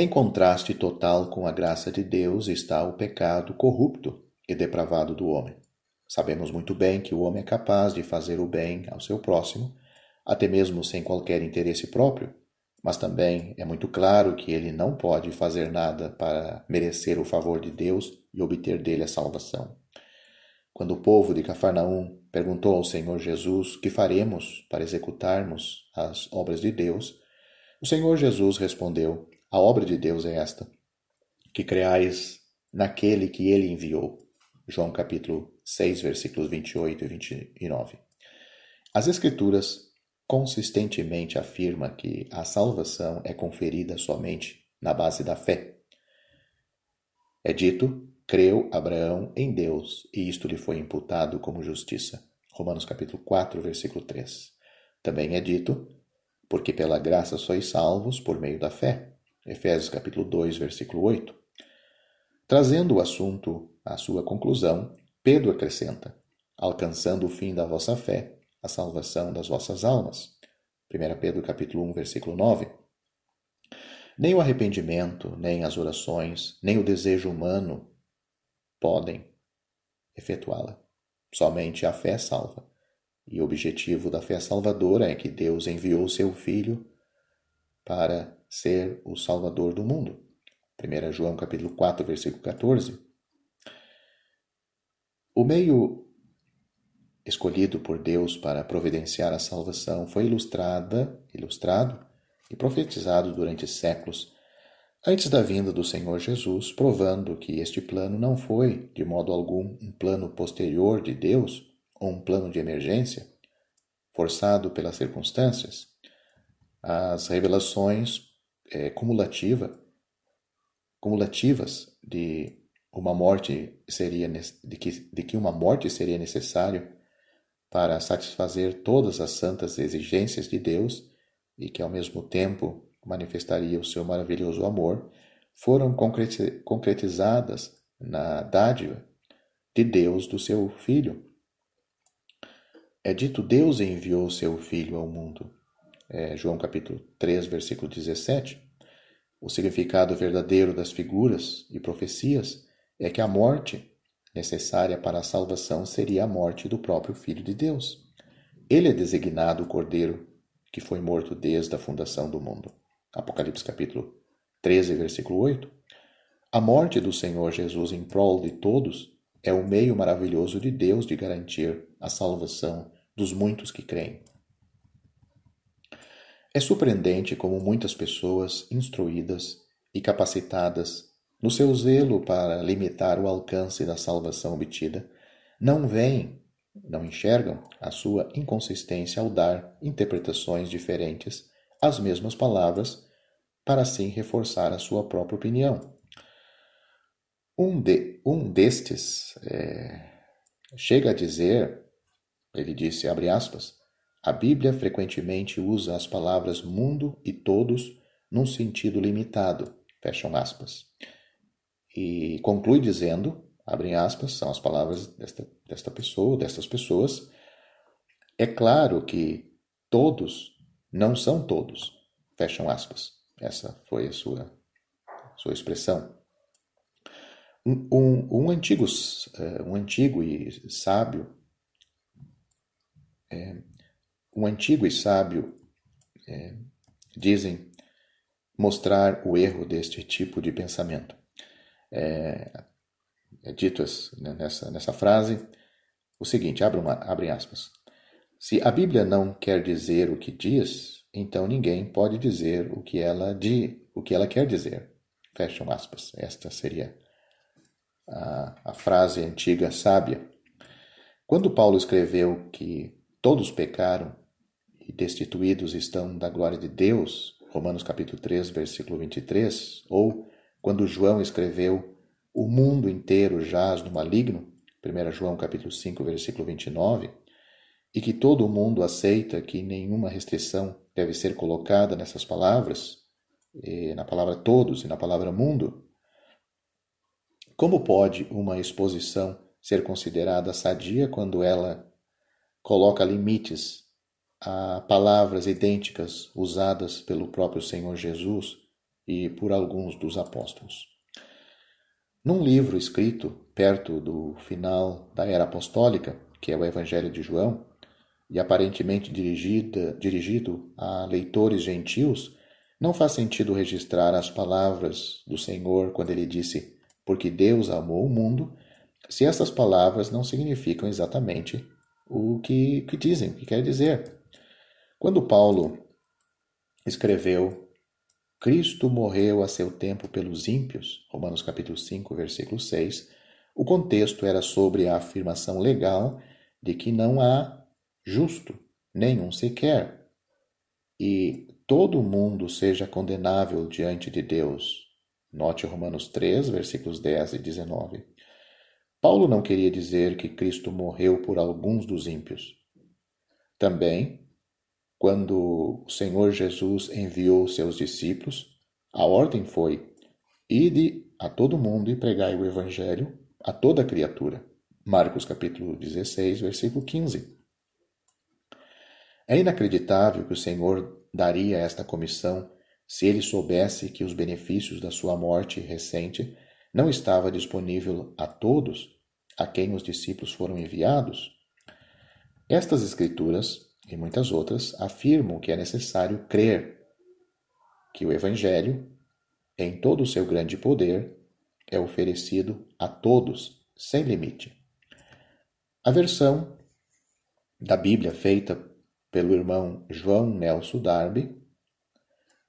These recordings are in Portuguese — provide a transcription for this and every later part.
Em contraste total com a graça de Deus está o pecado corrupto e depravado do homem. Sabemos muito bem que o homem é capaz de fazer o bem ao seu próximo, até mesmo sem qualquer interesse próprio, mas também é muito claro que ele não pode fazer nada para merecer o favor de Deus e obter dele a salvação. Quando o povo de Cafarnaum perguntou ao Senhor Jesus o que faremos para executarmos as obras de Deus, o Senhor Jesus respondeu: a obra de Deus é esta, que creais naquele que ele enviou. João capítulo 6, versículos 28 e 29. As Escrituras consistentemente afirmam que a salvação é conferida somente na base da fé. É dito: creu Abraão em Deus, e isto lhe foi imputado como justiça. Romanos capítulo 4, versículo 3. Também é dito: porque pela graça sois salvos por meio da fé. Efésios capítulo 2, versículo 8. Trazendo o assunto à sua conclusão, Pedro acrescenta: alcançando o fim da vossa fé, a salvação das vossas almas. 1 Pedro capítulo 1, versículo 9. Nem o arrependimento, nem as orações, nem o desejo humano podem efetuá-la. Somente a fé salva. E o objetivo da fé salvadora é que Deus enviou seu Filho para ser o Salvador do mundo. 1 João capítulo 4, versículo 14. O meio escolhido por Deus para providenciar a salvação foi ilustrado e profetizado durante séculos antes da vinda do Senhor Jesus, provando que este plano não foi, de modo algum, um plano posterior de Deus ou um plano de emergência, forçado pelas circunstâncias. As revelações cumulativas de uma morte de que uma morte seria necessário para satisfazer todas as santas exigências de Deus e que ao mesmo tempo manifestaria o seu maravilhoso amor, foram concretizadas na dádiva de Deus do seu Filho. É dito: Deus enviou o seu Filho ao mundo. João capítulo 3, versículo 17. O significado verdadeiro das figuras e profecias é que a morte necessária para a salvação seria a morte do próprio Filho de Deus. Ele é designado o Cordeiro que foi morto desde a fundação do mundo. Apocalipse capítulo 13, versículo 8. A morte do Senhor Jesus em prol de todos é o meio maravilhoso de Deus de garantir a salvação dos muitos que creem. É surpreendente como muitas pessoas instruídas e capacitadas no seu zelo para limitar o alcance da salvação obtida não enxergam a sua inconsistência ao dar interpretações diferentes às mesmas palavras para assim reforçar a sua própria opinião. Um destes chega a dizer, ele disse, abre aspas, a Bíblia frequentemente usa as palavras mundo e todos num sentido limitado, fecham aspas. E conclui dizendo, abrem aspas, são as palavras destas pessoas, é claro que todos não são todos, fecham aspas. Essa foi a sua expressão. Um antigo e sábio dizem mostrar o erro deste tipo de pensamento. É dito nessa frase o seguinte, abrem aspas. Se a Bíblia não quer dizer o que diz, então ninguém pode dizer o que ela quer dizer. Fecham aspas. Esta seria a frase antiga sábia. Quando Paulo escreveu que todos pecaram e destituídos estão da glória de Deus, Romanos capítulo 3, versículo 23, ou quando João escreveu o mundo inteiro jaz no maligno, 1 João capítulo 5, versículo 29, e que todo o mundo aceita que nenhuma restrição deve ser colocada nessas palavras, na palavra todos e na palavra mundo, como pode uma exposição ser considerada sadia quando ela coloca limites a palavras idênticas usadas pelo próprio Senhor Jesus e por alguns dos apóstolos. Num livro escrito perto do final da era apostólica, que é o Evangelho de João, e aparentemente dirigido a leitores gentios, não faz sentido registrar as palavras do Senhor quando ele disse: "Porque Deus amou o mundo", se essas palavras não significam exatamente o que dizem, o que quer dizer. Quando Paulo escreveu: "Cristo morreu a seu tempo pelos ímpios", Romanos capítulo 5, versículo 6, o contexto era sobre a afirmação legal de que não há justo, nenhum sequer, e todo mundo seja condenável diante de Deus. Note Romanos 3, versículos 10 e 19. Paulo não queria dizer que Cristo morreu por alguns dos ímpios. Também, quando o Senhor Jesus enviou seus discípulos, a ordem foi: "Ide a todo mundo e pregai o Evangelho a toda criatura." Marcos capítulo 16, versículo 15. É inacreditável que o Senhor daria esta comissão se ele soubesse que os benefícios da sua morte recente não estava disponível a todos a quem os discípulos foram enviados. Estas escrituras e muitas outras afirmam que é necessário crer que o Evangelho, em todo o seu grande poder, é oferecido a todos, sem limite. A versão da Bíblia feita pelo irmão João Nelson Darby,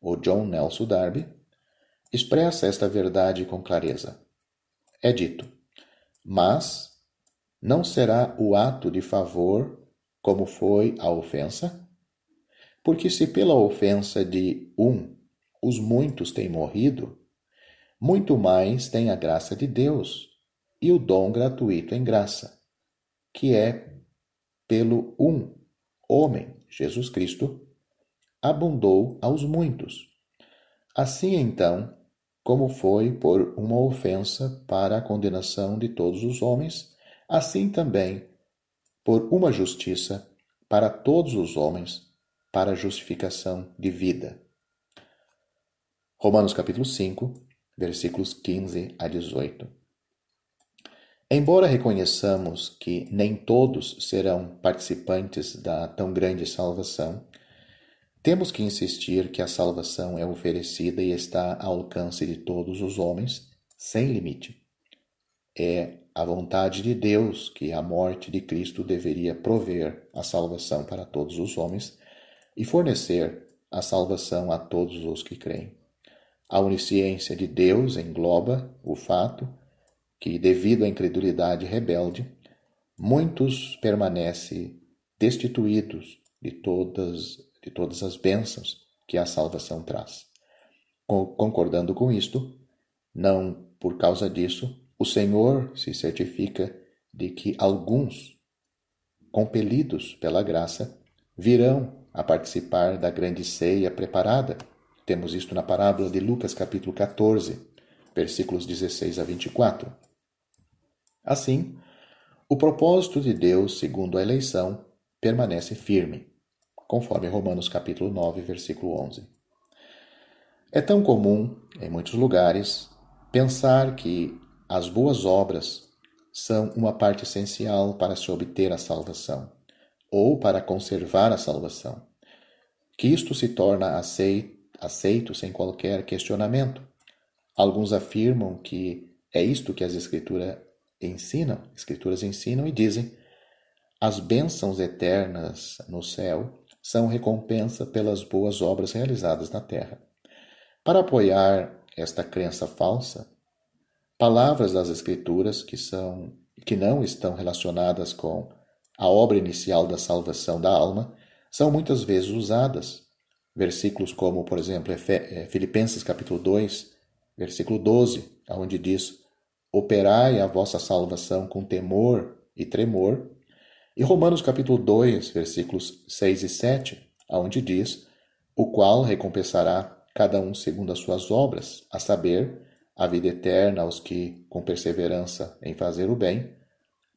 ou John Nelson Darby, expressa esta verdade com clareza. É dito: "Mas não será o ato de favor como foi a ofensa? Porque se pela ofensa de um os muitos têm morrido, muito mais tem a graça de Deus e o dom gratuito em graça, que é pelo um homem, Jesus Cristo, abundou aos muitos. Assim então, como foi por uma ofensa para a condenação de todos os homens, assim também por uma justiça para todos os homens, para a justificação de vida." Romanos capítulo 5, versículos 15 a 18. Embora reconheçamos que nem todos serão participantes da tão grande salvação, temos que insistir que a salvação é oferecida e está ao alcance de todos os homens, sem limite. É a vontade de Deus que a morte de Cristo deveria prover a salvação para todos os homens e fornecer a salvação a todos os que creem. A onisciência de Deus engloba o fato que, devido à incredulidade rebelde, muitos permanecem destituídos de todas as bênçãos que a salvação traz. Concordando com isto, não por causa disso, o Senhor se certifica de que alguns, compelidos pela graça, virão a participar da grande ceia preparada. Temos isto na parábola de Lucas capítulo 14, versículos 16 a 24. Assim, o propósito de Deus, segundo a eleição, permanece firme, conforme Romanos capítulo 9, versículo 11. É tão comum, em muitos lugares, pensar que as boas obras são uma parte essencial para se obter a salvação, ou para conservar a salvação, que isto se torna aceito sem qualquer questionamento. Alguns afirmam que é isto que as escrituras ensinam e dizem: as bênçãos eternas no céu são recompensa pelas boas obras realizadas na terra. Para apoiar esta crença falsa, palavras das Escrituras que não estão relacionadas com a obra inicial da salvação da alma são muitas vezes usadas. Versículos como, por exemplo, Filipenses capítulo 2, versículo 12, onde diz: "Operai a vossa salvação com temor e tremor", e Romanos capítulo 2, versículos 6 e 7, onde diz: "O qual recompensará cada um segundo as suas obras, a saber, a vida eterna aos que, com perseverança em fazer o bem,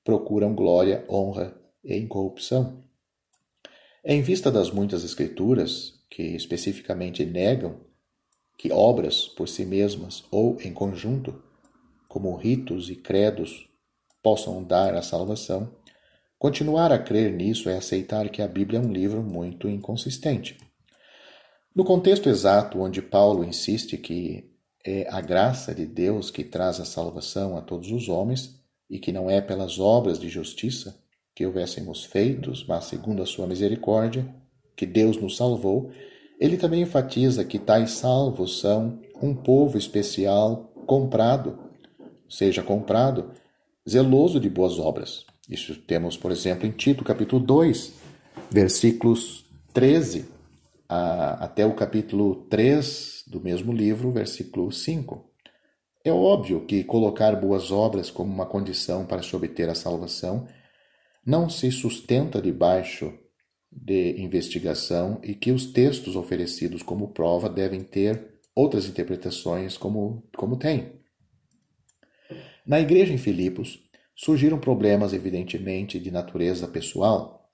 procuram glória, honra e incorrupção." Em vista das muitas escrituras que especificamente negam que obras por si mesmas ou em conjunto, como ritos e credos, possam dar a salvação, continuar a crer nisso é aceitar que a Bíblia é um livro muito inconsistente. No contexto exato onde Paulo insiste que é a graça de Deus que traz a salvação a todos os homens e que não é pelas obras de justiça que houvéssemos feitos, mas segundo a sua misericórdia, que Deus nos salvou, ele também enfatiza que tais salvos são um povo especial comprado, seja comprado, zeloso de boas obras. Isso temos, por exemplo, em Tito, capítulo 2, versículos 13 até o capítulo 3 do mesmo livro, versículo 5. É óbvio que colocar boas obras como uma condição para se obter a salvação não se sustenta debaixo de investigação e que os textos oferecidos como prova devem ter outras interpretações como tem. Na igreja em Filipos, surgiram problemas evidentemente de natureza pessoal.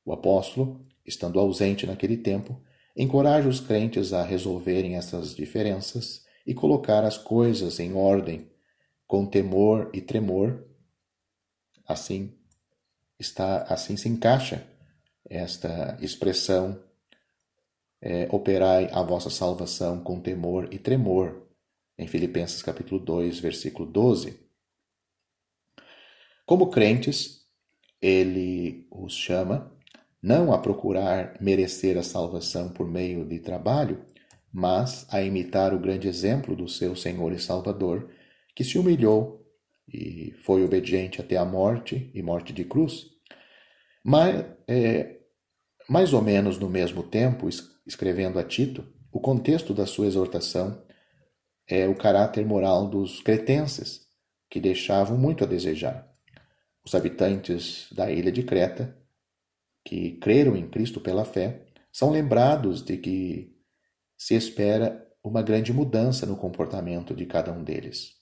O apóstolo, estando ausente naquele tempo, encoraja os crentes a resolverem essas diferenças e colocar as coisas em ordem, com temor e tremor. Assim se encaixa esta expressão, operai a vossa salvação com temor e tremor, em Filipenses capítulo 2, versículo 12. Como crentes, ele os chama não a procurar merecer a salvação por meio de trabalho, mas a imitar o grande exemplo do seu Senhor e Salvador, que se humilhou e foi obediente até a morte e morte de cruz. Mas, mais ou menos no mesmo tempo, escrevendo a Tito, o contexto da sua exortação é o caráter moral dos cretenses, que deixavam muito a desejar. Os habitantes da ilha de Creta, que creram em Cristo pela fé, são lembrados de que se espera uma grande mudança no comportamento de cada um deles.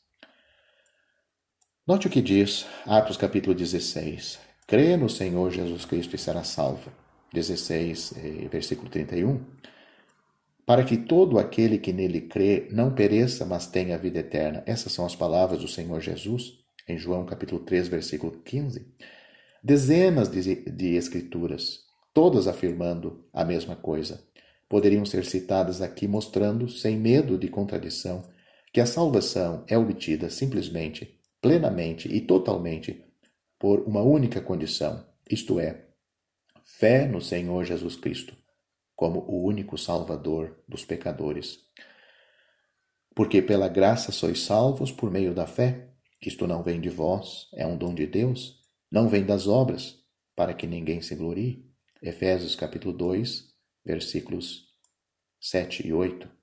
Note o que diz Atos capítulo 16. Crê no Senhor Jesus Cristo e será salvo. 16, versículo 31. Para que todo aquele que nele crê não pereça, mas tenha a vida eterna. Essas são as palavras do Senhor Jesus, em João capítulo 3, versículo 15. Dezenas de escrituras, todas afirmando a mesma coisa, poderiam ser citadas aqui mostrando, sem medo de contradição, que a salvação é obtida simplesmente, plenamente e totalmente por uma única condição, isto é, fé no Senhor Jesus Cristo, como o único Salvador dos pecadores. Porque pela graça sois salvos por meio da fé. Isto não vem de vós, é um dom de Deus, não vem das obras, para que ninguém se glorie. Efésios capítulo 2, versículos 7 e 8.